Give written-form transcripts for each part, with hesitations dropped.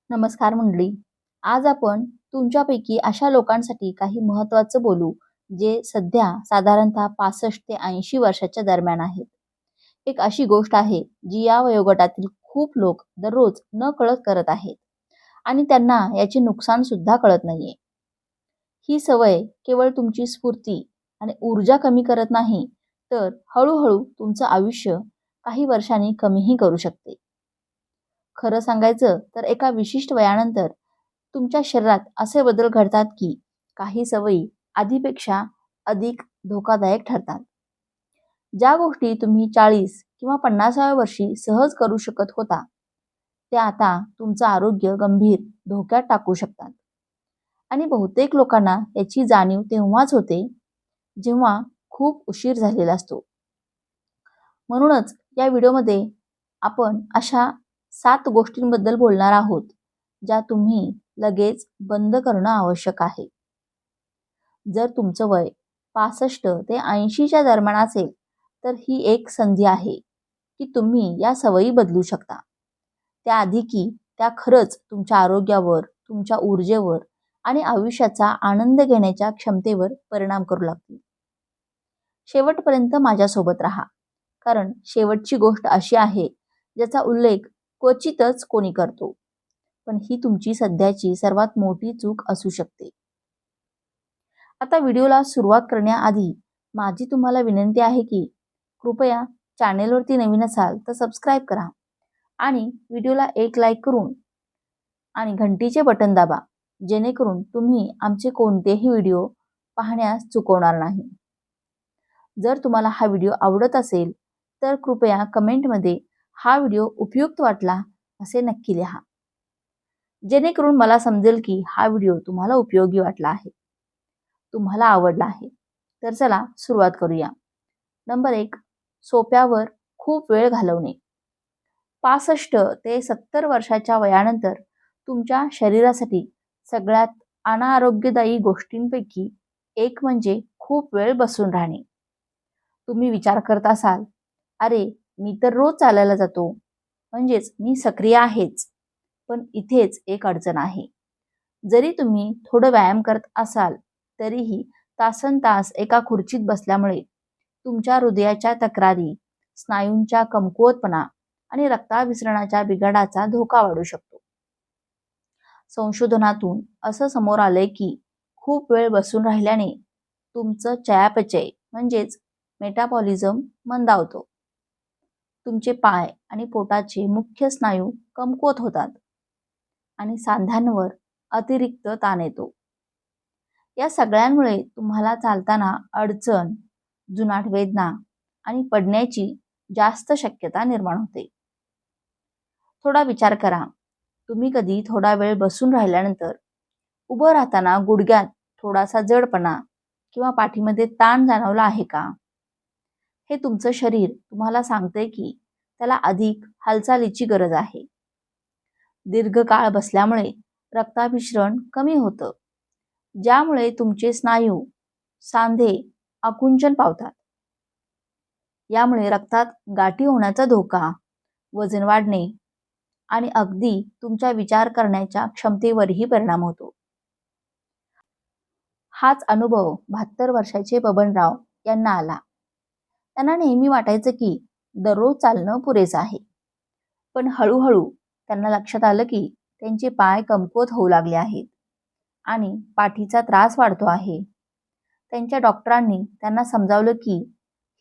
नमस्कार मंडळी. आज आपण तुमच्यापैकी अशा लोकांसाठी काही महत्त्वाचं बोलू, जे सध्या साधारणतः 65 ते 80 वर्षाच्या दरम्यान आहेत. एक अशी गोष्ट आहे, जी या वयोगटातील खूप लोक दररोज नकळत करत आहेत आणि त्यांना याचे नुकसान सुद्धा कळत नाहीये. ही सवय केवळ तुमची स्फूर्ती आणि ऊर्जा कमी करत नाही, तर हळूहळू तुमचं आयुष्य काही वर्षांनी कमीही करू शकते. खरं सांगायचं तर एका विशिष्ट वयानंतर तुमच्या शरीरात असे बदल घडतात की काही सवयी आधीपेक्षा अधिक धोकादायक ठरतात. ज्या गोष्टी तुम्ही 40 किंवा 50व्या वर्षी सहज करू शकत होता, त्या आता तुमचं आरोग्य गंभीर धोक्यात टाकू शकतात. आणि बहुतेक लोकांना याची जाणीव तेव्हाच होते, जेव्हा खूप उशीर झालेला असतो. म्हणूनच या व्हिडिओमध्ये आपण अशा 7 गोष्टींबद्दल बोलणार आहोत, ज्या तुम्ही लगेच बंद करणं आवश्यक आहे. जर तुमचं वय 65 ते 80च्या दरम्यान असेल, तर ही एक संधी आहे की तुम्ही या सवयी बदलू शकता. त्याआधी की त्या खरंच तुमच्या आरोग्यावर, तुमच्या ऊर्जेवर आणि आयुष्याचा आनंद घेण्याच्या क्षमतेवर परिणाम करू लागतील. शेवटपर्यंत माझ्यासोबत राहा, कारण शेवटची गोष्ट अशी आहे ज्याचा उल्लेख क्वचितच कोणी करतो, पण ही तुमची सध्याची सर्वात मोठी चूक असू शकते. आता व्हिडिओला सुरुवात करण्याआधी माझी तुम्हाला विनंती आहे की कृपया चॅनेलवरती नवीन असाल तर सबस्क्राईब करा आणि व्हिडिओला एक लाईक करून आणि घंटीचे बटन दाबा, जेणेकरून तुम्ही आमचे कोणतेही व्हिडिओ पाहण्यास चुकवणार नाही. जर तुम्हाला हा व्हिडिओ आवडत असेल तर कृपया कमेंटमध्ये हा व्हिडिओ उपयुक्त वाटला असे नक्की लिहा, जेणेकरून मला समजेल की हा व्हिडिओ तुम्हाला उपयोगी वाटला आहे, तुम्हाला आवडला आहे. तर चला सुरुवात करूया. नंबर 1, सोप्यावर खूप वेळ घालवणे. 65 ते 70 वर्षाच्या वयानंतर तुमच्या शरीरासाठी सगळ्यात अनारोग्यदायी गोष्टींपैकी एक म्हणजे खूप वेळ बसून राहणे. तुम्ही विचार करत असाल, अरे मी तर रोज चालायला जातो, म्हणजेच मी सक्रिय आहेच. पण इथेच एक अडचण आहे. जरी तुम्ही थोडं व्यायाम करत असाल, तरीही तासनतास एका खुर्चीत बसल्यामुळे तुमच्या हृदयाच्या तक्रारी, स्नायूंच्या कमकुवतपणा आणि रक्ताभिसरणाच्या बिघाडाचा धोका वाढू शकतो. संशोधनातून असं समोर आलंय की खूप वेळ बसून राहिल्याने तुमचं चयापचय म्हणजेच मेटाबॉलिझम मंदावतो. तुमचे पाय आणि पोटाचे मुख्य स्नायू कमकुवत होतात आणि सांध्यांवर अतिरिक्त ताण येतो. या सगळ्यांमुळे तुम्हाला चालताना अडचण, जुनाट वेदना आणि पडण्याची जास्त शक्यता निर्माण होते. थोडा विचार करा, तुम्ही कधी थोडा वेळ बसून राहिल्यानंतर उभं राहताना गुडघ्यात थोडासा जडपणा किंवा पाठीमध्ये ताण जाणवला आहे का? हे तुमचं शरीर तुम्हाला सांगते की त्याला अधिक हालचालीची गरज आहे. दीर्घकाळ बसल्यामुळे रक्ताभिसरण कमी होतं, ज्यामुळे तुमचे स्नायू, सांधे आकुंचन पावतात. यामुळे रक्तात गाठी होण्याचा धोका, वजन वाढणे आणि अगदी तुमच्या विचार करण्याच्या क्षमतेवरही परिणाम होतो. हाच अनुभव 72 वर्षाचे बबनराव यांना आला. त्यांना नेहमी वाटायचं की दररोज चालणं पुरेसं आहे. पण हळूहळू त्यांना लक्षात आलं की त्यांचे पाय कमकुवत होऊ लागले आहेत आणि पाठीचा त्रास वाढतो आहे. त्यांच्या डॉक्टरांनी त्यांना समजावलं की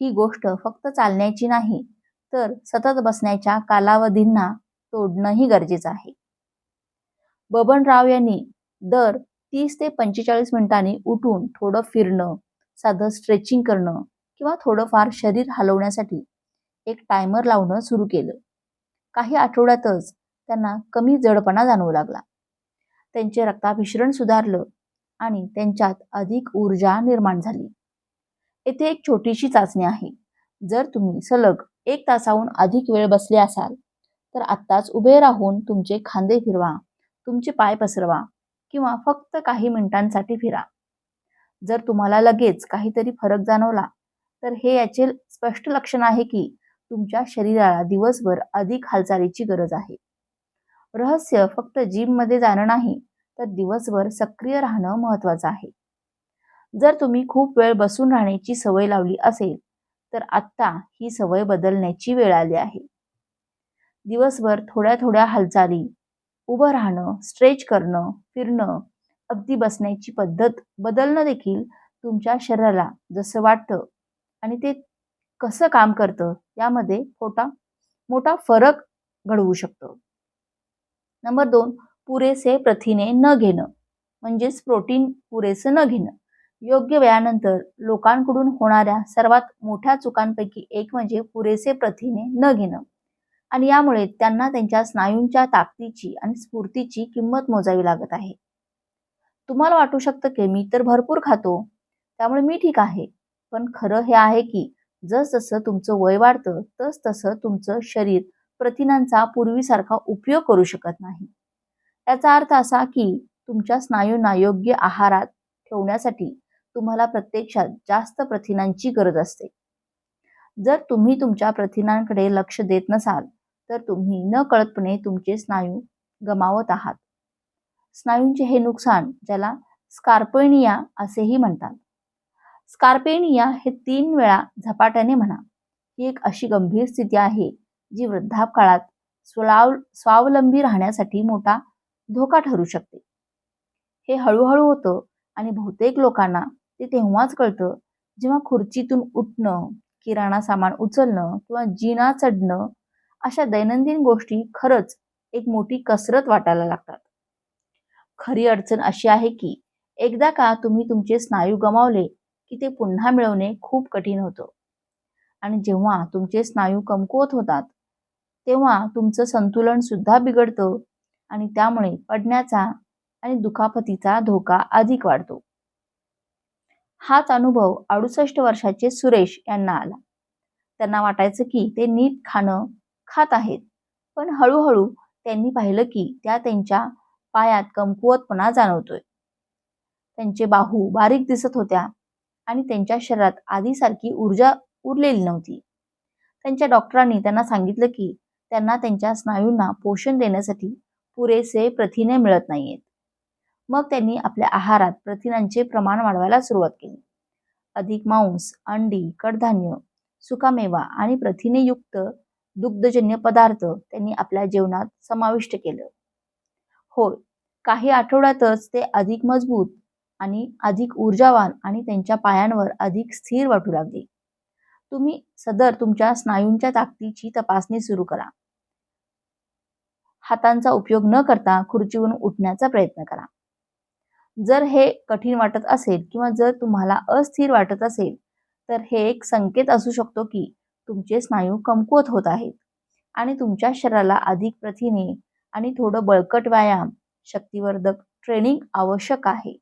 ही गोष्ट फक्त चालण्याची नाही, तर सतत बसण्याच्या कालावधींना तोडणंही गरजेचं आहे. बबनराव यांनी दर 30 ते 45 मिनिटांनी उठून थोडं फिरणं, साधं स्ट्रेचिंग करणं किंवा थोडंफार शरीर हलवण्यासाठी एक टायमर लावणं सुरू केलं. काही आठवड्यातच त्यांना कमी जडपणा जाणवू लागला. त्यांचे रक्ताभिसरण सुधारलं आणि त्यांच्यात अधिक ऊर्जा निर्माण झाली. येथे एक छोटीशी चाचणी आहे. जर तुम्ही सलग 1 तासाहून अधिक वेळ बसले असाल, तर आत्ताच उभे राहून तुमचे खांदे फिरवा, तुमचे पाय पसरवा किंवा फक्त काही मिनिटांसाठी फिरा. जर तुम्हाला लगेच काहीतरी फरक जाणवला, तर हे याचे स्पष्ट लक्षण आहे की तुमच्या शरीराला दिवसभर अधिक हालचालीची गरज आहे. रहस्य फक्त जिममध्ये जाणं नाही, तर दिवसभर सक्रिय राहणं महत्त्वाचं आहे. जर तुम्ही खूप वेळ बसून राहण्याची सवय लावली असेल, तर आत्ता ही सवय बदलण्याची वेळ आली आहे. दिवसभर थोड्या थोड्या हालचाली, उभं राहणं, स्ट्रेच करणं, फिरणं, अगदी बसण्याची पद्धत बदलणं देखील तुमच्या शरीराला जसं वाटतं आणि ते कसं काम करतं यामध्ये मोठा फरक घडवू शकतो. नंबर 2, पुरेसे प्रथिने न घेणं, म्हणजेच प्रोटीन पुरेसं न घेणं. योग्य वेळानंतर लोकांकडून होणाऱ्या सर्वात मोठ्या चुकांपैकी एक म्हणजे पुरेसे प्रथिने न घेणं. आणि यामुळे त्यांना त्यांच्या स्नायूंच्या ताकदीची आणि स्फूर्तीची किंमत मोजावी लागत आहे. तुम्हाला वाटू शकतं की मी तर भरपूर खातो, त्यामुळे मी ठीक आहे. पण खरं हे आहे की जसजसं तुमचं वय वाढतं, तसतसं तुमचं शरीर प्रथिनांचा पूर्वीसारखा उपयोग करू शकत नाही. याचा अर्थ असा की तुमच्या स्नायूंना योग्य आहारात ठेवण्यासाठी तुम्हाला प्रत्यक्षात जास्त प्रथिनांची गरज असते. जर तुम्ही तुमच्या प्रथिनांकडे लक्ष देत नसाल, तर तुम्ही नकळतपणे तुमचे स्नायू गमावत आहात. स्नायूंचे हे नुकसान, ज्याला स्कार्पेनिया असेही म्हणतात. स्कार्पेनिया हे 3 वेळा झपाट्याने म्हणा. ही एक अशी गंभीर स्थिती आहे, जी वृद्धापकाळात स्वावलंबी राहण्यासाठी मोठा धोका ठरू शकते. हे हळूहळू होतं आणि बहुतेक लोकांना ते तेव्हाच कळतं, जेव्हा खुर्चीतून उठणं, किराणा सामान उचलणं किंवा जिना चढणं अशा दैनंदिन गोष्टी खरंच एक मोठी कसरत वाटायला लागतात. खरी अडचण अशी आहे की एकदा का तुम्ही तुमचे स्नायू गमावले, की ते पुन्हा मिळवणे खूप कठीण होतं. आणि जेव्हा तुमचे स्नायू कमकुवत होतात, तेव्हा तुमचं संतुलन सुद्धा बिघडतं आणि त्यामुळे पडण्याचा आणि दुखापतीचा धोका अधिक वाढतो. हाच अनुभव 68 वर्षाचे सुरेश यांना आला. त्यांना वाटायचं की ते नीट खात आहेत, पण हळूहळू त्यांनी पाहिलं की त्यांच्या पायात कमकुवतपणा जाणवतोय. त्यांचे बाहू बारीक दिसत होत्या आणि त्यांच्या शरीरात आधीसारखी ऊर्जा उरलेली नव्हती. त्यांच्या डॉक्टरांनी त्यांना सांगितलं की त्यांना त्यांच्या स्नायूंना पोषण देण्यासाठी पुरेसे प्रथिने मिळत नाहीयेत. मग त्यांनी आपल्या आहारात प्रथिनांचे प्रमाण वाढवायला सुरुवात केली. अधिक मांस, अंडी, कडधान्य, सुकामेवा आणि प्रथिनेयुक्त दुग्धजन्य पदार्थ त्यांनी आपल्या जेवणात समाविष्ट केलं. होय, काही आठवड्यातच ते अधिक मजबूत आणि अधिक ऊर्जावान आणि त्यांच्या पायांवर अधिक स्थिर वाटू लागले. तुम्ही सदर तुमच्या स्नायूंच्या ताकदीची तपासणी सुरू करा. हातांचा उपयोग न करता खुर्चीवरून उठण्याचा प्रयत्न करा. जर हे कठीण वाटत असेल किंवा जर तुम्हाला अस्थिर वाटत असेल, तर हे एक संकेत असू शकतो की तुमचे स्नायू कमकुवत होत आहेत आणि तुमच्या शरीराला अधिक प्रथिने आणि थोडं बळकट व्यायाम, शक्तिवर्धक ट्रेनिंग आवश्यक आहे,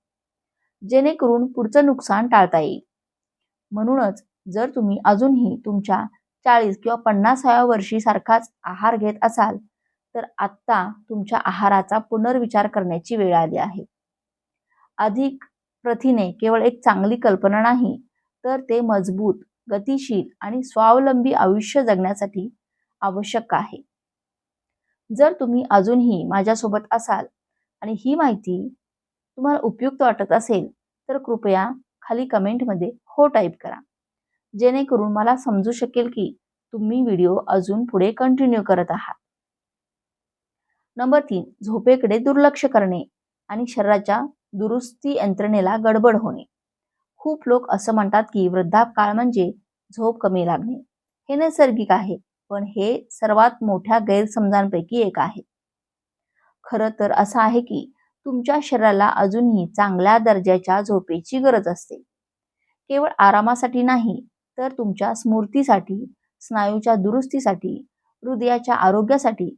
जेणेकरून पुढचं नुकसान टाळता येईल. म्हणूनच जर तुम्ही अजूनही तुमच्या 40 किंवा 50व्या वर्षी सारखाच आहार घेत असाल, तर आत्ता तुमच्या आहाराचा पुनर्विचार करण्याची वेळ आली आहे. अधिक प्रथिने केवळ एक चांगली कल्पना नाही, तर ते मजबूत, गतिशील आणि स्वावलंबी आयुष्य जगण्यासाठी आवश्यक आहे. जर तुम्ही अजूनही माझ्यासोबत असाल आणि ही माहिती तुम्हाला उपयुक्त वाटत असेल, तर कृपया खाली कमेंटमध्ये हो टाईप करा, जेणेकरून मला समजू शकेल की तुम्ही व्हिडिओ अजून पुढे कंटिन्यू करत आहात. नंबर 3, झोपेकडे दुर्लक्ष करणे आणि शरीराच्या दुरुस्ती यंत्रणेला गडबड होणे. खूप लोक असं म्हणतात की वृद्धापकाळ म्हणजे झोप कमी लागणे. हे नैसर्गिक आहे, पण हे सर्वात मोठ्या गैरसमजांपैकी एक आहे. खरं तर असं आहे की तुमच्या शरीराला अजूनही चांगल्या दर्जाच्या झोपेची गरज असते. केवळ आरामासाठी नाही, तर तुमच्या स्मृतीसाठी, स्नायूच्या दुरुस्तीसाठी, हृदयाच्या आरोग्यासाठी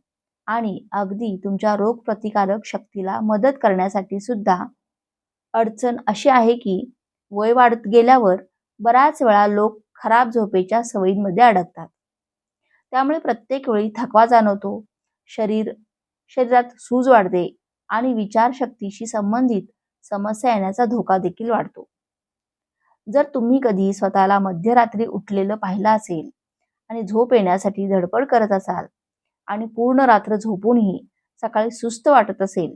आणि अगदी तुमच्या रोगप्रतिकारक शक्तीला मदत करण्यासाठी सुद्धा. अडचण अशी आहे की वय वाढत गेल्यावर बऱ्याच वेळा लोक खराब झोपेच्या सवयींमध्ये अडकतात. त्यामुळे प्रत्येक वेळी थकवा जाणवतो, शरीरात सूज वाढते आणि विचारशक्तीशी संबंधित समस्या येण्याचा धोका देखील वाढतो. जर तुम्ही कधी स्वतःला मध्यरात्री उठलेलं पाहिलं असेल आणि झोप येण्यासाठी धडपड करत असाल आणि पूर्ण रात्र झोपूनही सकाळी सुस्त वाटत असेल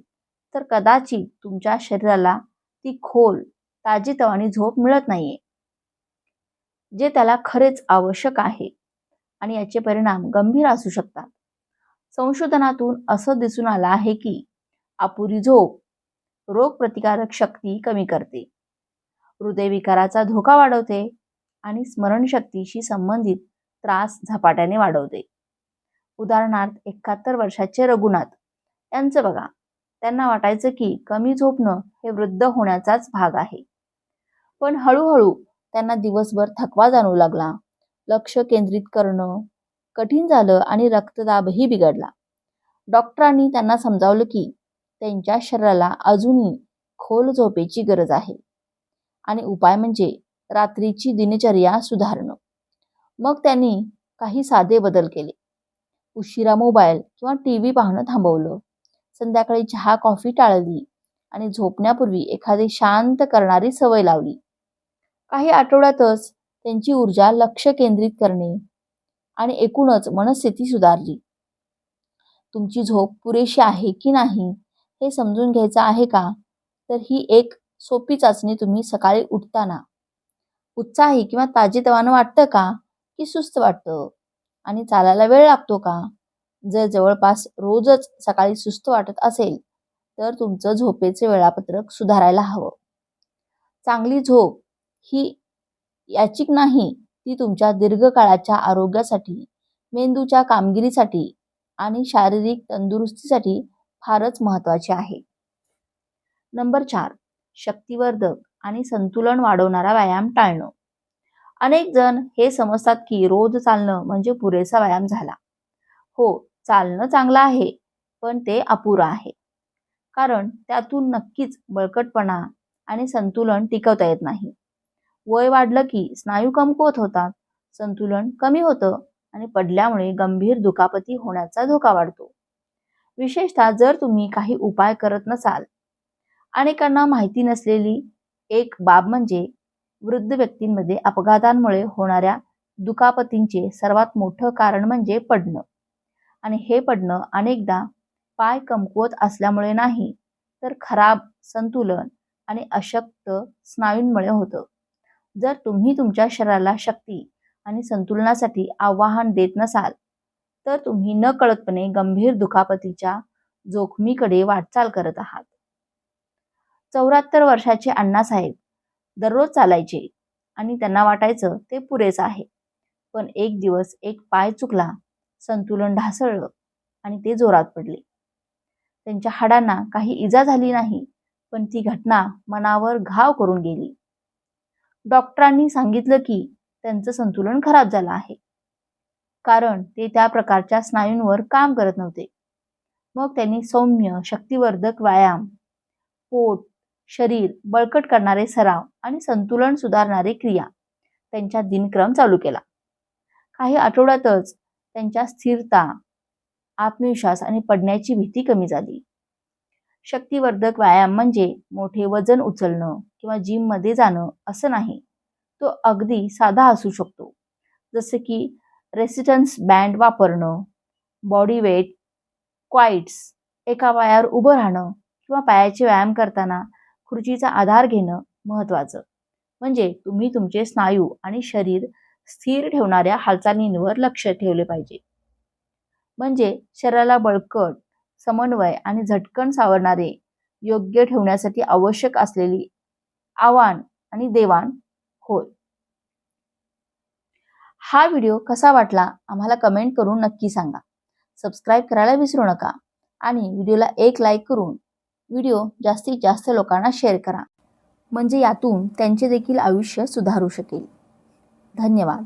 तर कदाचित तुमच्या शरीराला ती खोल ताजीतवानी झोप मिळत नाहीये, जे त्याला खरेच आवश्यक आहे, आणि याचे परिणाम गंभीर असू शकतात. संशोधनातून असं दिसून आलं आहे की अपुरी झोप रोगप्रतिकारक शक्ती कमी करते, हृदयविकाराचा धोका वाढवते आणि स्मरणशक्तीशी संबंधित त्रास झपाट्याने वाढवते. उदाहरणार्थ 71 वर्षाचे रघुनाथ यांचं बघा, त्यांना वाटायचं की कमी झोपणं हे वृद्ध होण्याचाच भाग आहे. पण हळूहळू त्यांना दिवसभर थकवा जाणवू लागला, लक्ष केंद्रित करणं कठीण झालं आणि रक्तदाबही बिघडला. डॉक्टरांनी त्यांना समजावलं की त्यांच्या शरीराला अजूनही खोल झोपेची गरज आहे आणि उपाय म्हणजे रात्रीची दिनचर्या सुधारणं. मग त्यांनी काही साधे बदल केले. उशिरा मोबाईल किंवा टीव्ही पाहणं थांबवलं, संध्याकाळी चहा कॉफी टाळली आणि झोपण्यापूर्वी एखादी शांत करणारी सवय लावली. काही आठवड्यातच त्यांची ऊर्जा, लक्ष केंद्रित करणे आणि एकूणच मनस्थिती सुधारली. तुमची झोप पुरेशी आहे की नाही हे समजून घ्यायचं आहे का, तर ही एक सोपी चाचणी. तुम्ही सकाळी उठताना उत्साही किंवा ताजेतवानं वाटतं का, की सुस्त वाटतं, आणि चालायला वेळ लागतो का? जर जवळपास रोजच सकाळी सुस्त वाटत असेल तर तुमचं झोपेचे वेळापत्रक सुधारायला हवं. चांगली झोप ही याचिक नाही, ती तुमच्या दीर्घकाळाच्या आरोग्यासाठी, मेंदूच्या कामगिरीसाठी आणि शारीरिक तंदुरुस्तीसाठी फारच महत्त्वाची आहे. नंबर 4, शक्तिवर्धक आणि संतुलन वाढवणारा व्यायाम टाळणं. अनेक जण हे समजतात की रोज चालणं म्हणजे पुरेसा व्यायाम झाला. हो, चालणं चांगलं आहे, पण ते अपुरं आहे, कारण त्यातून नक्कीच बळकटपणा आणि संतुलन टिकवता येत नाही. वय वाढलं की स्नायू कमकुवत होतात, संतुलन कमी होतं आणि पडल्यामुळे गंभीर दुखापती होण्याचा धोका वाढतो. विशेषतः जर तुम्ही काही उपाय करत नसाल. अनेकांना माहिती नसलेली एक बाब म्हणजे वृद्ध व्यक्तींमध्ये अपघातांमुळे होणाऱ्या दुखापतींचे सर्वात मोठं कारण म्हणजे पडणं. आणि हे पडणं अनेकदा पाय कमकुवत असल्यामुळे नाही, तर खराब संतुलन आणि अशक्त स्नायूंमुळे होतं. जर तुम्ही तुमच्या शरीराला शक्ती आणि संतुलनासाठी आवाहन देत नसाल तर तुम्ही नकळतपणे गंभीर दुखापतीच्या जोखमीकडे वाटचाल करत आहात. 74 वर्षाचे अण्णासाहेब दररोज चालायचे आणि त्यांना वाटायचं ते पुरेसं आहे. पण एक दिवस एक पाय चुकला, संतुलन ढासळलं आणि ते जोरात पडले. त्यांच्या हाडांना काही इजा झाली नाही, पण ती घटना मनावर घाव करून गेली. डॉक्टरांनी सांगितलं की त्यांचं संतुलन खराब झालं आहे, कारण ते त्या प्रकारच्या स्नायूंवर काम करत नव्हते. मग त्यांनी सौम्य शक्तिवर्धक व्यायाम, पोट, शरीर बळकट करणारे सराव आणि संतुलन सुधारणारे क्रिया त्यांच्या दिनक्रम चालू केला. काही आठवड्यातच त्यांच्या स्थिरता, आत्मविश्वास आणि पडण्याची भीती कमी झाली. शक्तिवर्धक व्यायाम म्हणजे मोठे वजन उचलणं किंवा जिममध्ये जाणं असं नाही. तो अगदी साधा असू शकतो, जसे की रेसिस्टन्स बँड वापरणं, बॉडी वेट क्वाइट्स, एका पायावर उभं राहणं किंवा पायाचे व्यायाम करताना खुर्चीचा आधार घेणं महत्त्वाचं. म्हणजे तुम्ही तुमचे स्नायू आणि शरीर स्थिर ठेवणाऱ्या हालचालींवर लक्ष ठेवले पाहिजे. म्हणजे शरीराला बळकट, समन्वय आणि झटकन सावरणारे योग्य ठेवण्यासाठी आवश्यक असलेली आवाहन आणि देवाण होय. हा व्हिडिओ कसा वाटला आम्हाला कमेंट करून नक्की सांगा. सबस्क्राईब करायला विसरू नका आणि व्हिडिओला एक लाईक करून व्हिडिओ जास्तीत जास्त लोकांना शेअर करा, म्हणजे यातून त्यांचे देखील आयुष्य सुधारू शकेल. धन्यवाद.